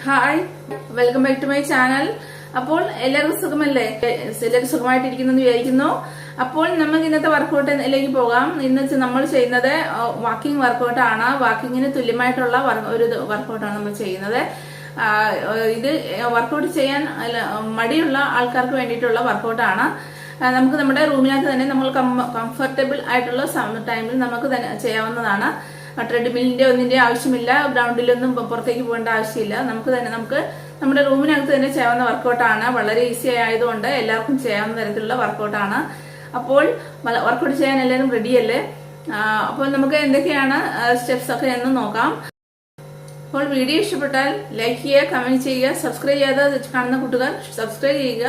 Hi, welcome back to my channel. അപ്പോൾ എല്ലാവർക്കും സുഖമല്ലേ? എല്ലാവരും സുഖമായിട്ടിരിക്കുന്നു വിചാരിക്കുന്നു. അപ്പോൾ നമുക്ക് ഇന്നത്തെ വർക്കൗട്ടിലേക്ക് പോകാം. ഇന്ന് നമ്മൾ ചെയ്യുന്നത് വാക്കിംഗ് വർക്കൗട്ട് ആണ്. വാക്കിങ്ങിന് തുല്യമായിട്ടുള്ള ഒരു വർക്കൗട്ടാണ് നമ്മൾ ചെയ്യുന്നത്. ഇത് വർക്കൗട്ട് ചെയ്യാൻ മടിയുള്ള ആൾക്കാർക്ക് വേണ്ടിയിട്ടുള്ള വർക്കൗട്ടാണ്. നമുക്ക് നമ്മുടെ റൂമിനകത്ത് തന്നെ നമ്മൾ കംഫർട്ടബിൾ ആയിട്ടുള്ള ടൈമിൽ നമുക്ക് തന്നെ ചെയ്യാവുന്നതാണ്. ട്രെഡ്മില്ലിന്റെ ഒന്നിന്റെ ആവശ്യമില്ല, ഗ്രൗണ്ടിലൊന്നും പുറത്തേക്ക് പോകേണ്ട ആവശ്യമില്ല. നമുക്ക് നമ്മുടെ റൂമിനകത്ത് തന്നെ ചെയ്യാവുന്ന വർക്കൗട്ടാണ്. വളരെ ഈസി ആയതുകൊണ്ട് എല്ലാവർക്കും ചെയ്യാവുന്ന തരത്തിലുള്ള വർക്കൗട്ടാണ്. അപ്പോൾ വർക്കൗട്ട് ചെയ്യാൻ എല്ലാവരും റെഡിയല്ലേ? അപ്പോൾ നമുക്ക് എന്തൊക്കെയാണ് സ്റ്റെപ്സ് ഒക്കെ എന്ന് നോക്കാം. അപ്പോൾ വീഡിയോ ഇഷ്ടപ്പെട്ടാൽ ലൈക്ക് ചെയ്യുക, കമന്റ് ചെയ്യുക, സബ്സ്ക്രൈബ് ചെയ്യാതെ കാണുന്ന കൂട്ടുകാർ സബ്സ്ക്രൈബ് ചെയ്യുക.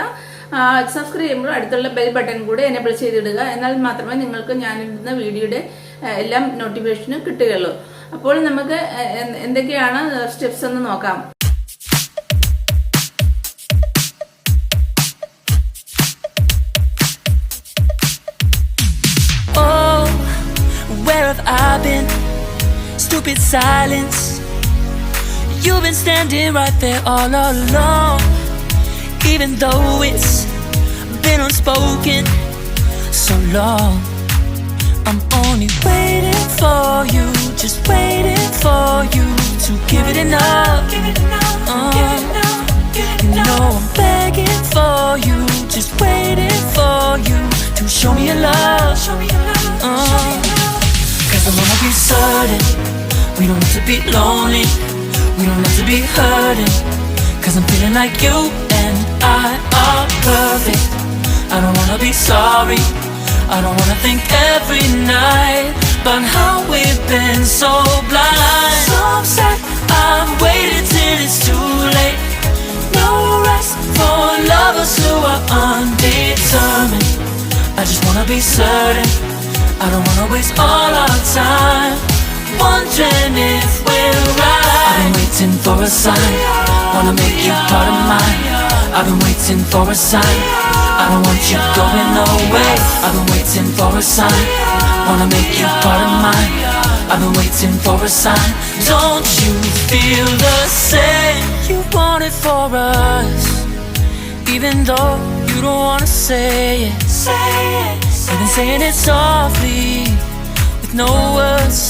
സബ്സ്ക്രൈബ് ചെയ്യുമ്പോൾ അടുത്തുള്ള ബെൽ ബട്ടൺ കൂടെ എനേബിൾ ചെയ്തിടുക. എന്നാൽ മാത്രമേ നിങ്ങൾക്ക് ഞാനിടുന്ന വീഡിയോയുടെ എല്ലാം നോട്ടിഫിക്കേഷനും കിട്ടുകയുള്ളൂ. അപ്പോൾ നമുക്ക് എന്തൊക്കെയാണ് സ്റ്റെപ്സ് എന്ന് നോക്കാം. Oh, where have I been? Stupid silence. You've been standing right there all along, even though it's been unspoken so long. I'm only waiting for you, just waiting for you to give it enough. You know I'm begging for you, just waiting for you to show me your love. Cause I wanna be certain we don't have to be lonely, we don't have to be hurting. Cause I'm feeling like you and I are perfect. I don't wanna be sorry, I don't wanna think every night about how we've been so blind. So upset, I'm waiting till it's too late. No rest for lovers who are undetermined. I just wanna be certain, I don't wanna waste all our time wondering if we're right. I've been waiting for a sign, wanna make you part of mine. I've been waiting for a sign, I don't want you going away. I've been waiting for a sign, wanna make you part of mine. I've been waiting for a sign. Don't you feel the same? You want it for us, even though you don't wanna say it. You've been saying it softly, with no words.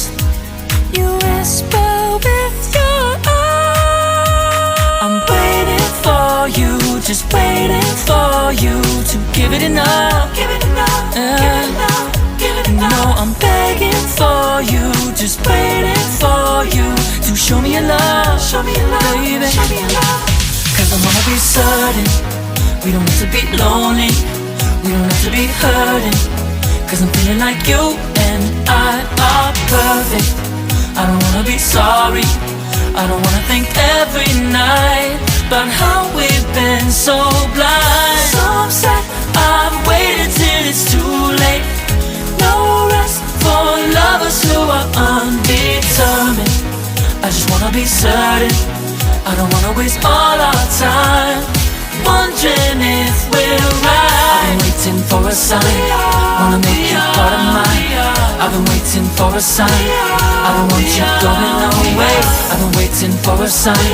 You whisper with your eyes. I'm waiting for you, just waiting for you to give it enough. You know I'm begging for you, just waiting for you to show me your love, baby. Cause I wanna be certain we don't have to be lonely, we don't have to be hurting. Cause I'm feeling like you and I are perfect. I don't wanna be sorry, I don't wanna think every night about how we've been so blind. So upset, I'm waiting till it's too late. No rest for lovers who are undetermined. I just wanna be certain, I don't wanna waste all our time wondering if we're right. I've been waiting for a sign, wanna make you part of mine. I've been waiting for a sign, I don't want you going away. I've been waiting for a sign,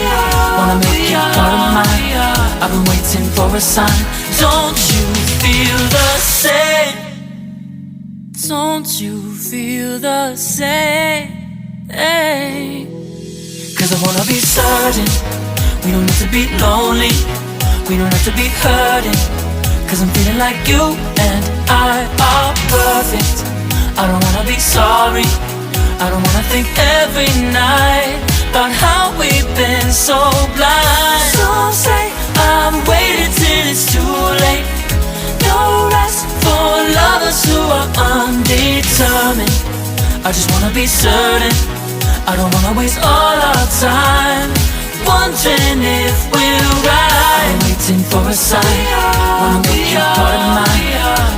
wanna make you part of mine. I've been waiting for a sign. Don't you feel the same? Don't you feel the same? Cause I wanna be certain we don't have to be lonely, we don't have to be hurting. Cause I'm feeling like you and I are perfect. I don't wanna be sorry, I don't wanna think every night about how we've been so blind. So say I'm waiting till it's too late. No rest for lovers who are undetermined. I just wanna be certain, I don't wanna waste all our time wondering if we're right. I've been waiting for a sign, wanna make you part of mine.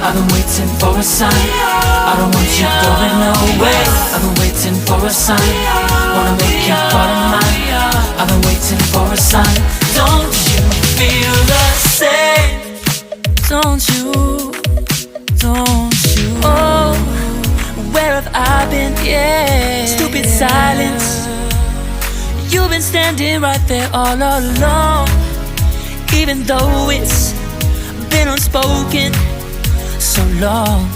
I've been waiting for a sign, I don't want you going away. I've been waiting for a sign, wanna make you part of mine. I've been waiting for a sign. Don't you feel the same? Don't you? Oh, where have I been? Yeah, stupid silence. You've been been standing right there all along. Even though it's been unspoken so long,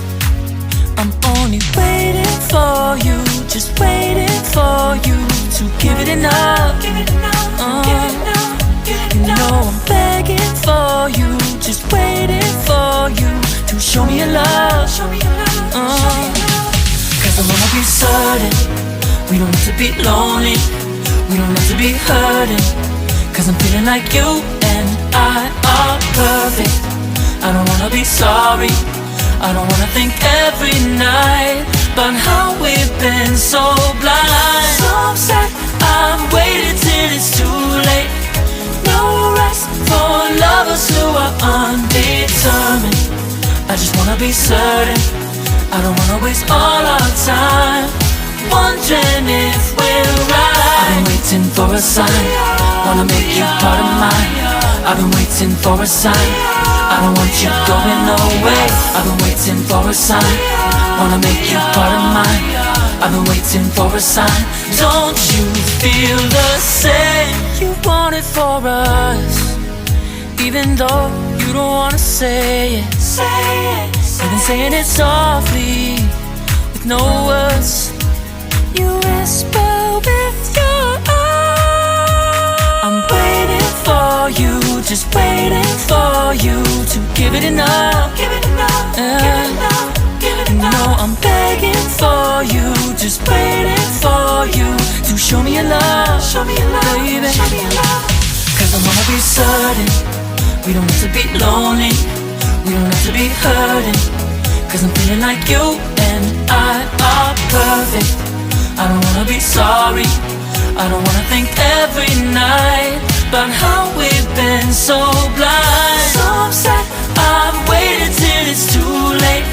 I'm only waiting for you, just waiting for you to give it enough. You know I'm begging for you, just waiting for you to show me your love. Cause I wanna be certain we don't have to be lonely, we don't have to be hurting. Cause I'm feeling like you and I are perfect. I don't wanna be sorry, I don't wanna think every night about how we've been so blind. So upset, I'm waiting till it's too late. No rest for lovers who are undetermined. I just wanna be certain, I don't wanna waste all our time wondering if we're right. I've been waiting for a sign, wanna make you part of mine. I've been waiting for a sign, I don't want you going away. I've been waiting for a sign, wanna make you part of mine. I've been waiting for a sign. Don't you feel the same? You want it for us, even though you don't wanna say it. You've been saying it softly, with no words. You whisper with your eyes. I'm waiting for you, just waiting for you to give it enough. You know I'm begging for you, just waiting for you to show me your love, baby. Cause I wanna be certain we don't have to be lonely, we don't have to be hurting. Cause I'm feeling like you and I are perfect. I don't wanna be sorry, I don't wanna think every night about how we've been so blind. So upset, I'm waiting till it's too late.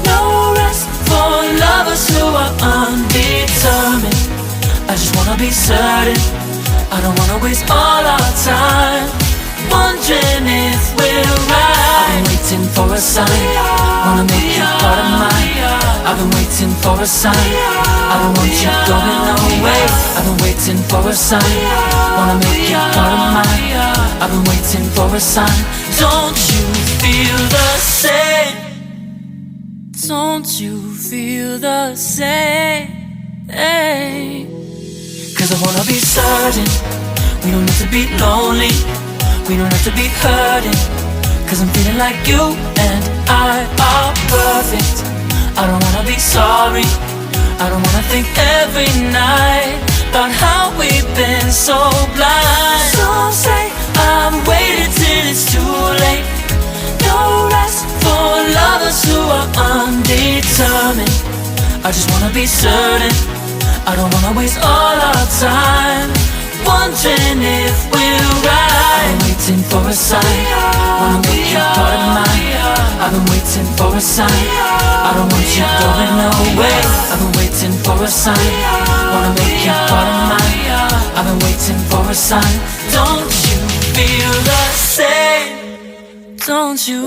No rest for lovers who are undetermined. I just wanna be certain, I don't wanna waste all our time wondering if we're right. I've been waiting for a sign, wanna make you part of mine. I've been waiting for a sign, I don't want you going away. I've been waiting for a sign, wanna make you part of mine. I've been waiting for a sign. Don't you feel the same? Don't you feel the same? Cause I wanna be certain we don't have to be lonely, we don't have to be hurting. Cause I'm feeling like you and I are perfect. I don't wanna be sorry, I don't wanna think every night about how we've been so blind. Some say I'm waiting till it's too late. No rest for lovers who are undetermined. I just wanna be certain, I don't wanna waste all our time wondering if we're right. I've been waiting for a sign, wanna make you part of mine. I've been waiting for a sign, I don't want you going away. I've been waiting for a sign, wanna make you part of mine. I've been waiting for a sign. Don't you feel the same? Don't you?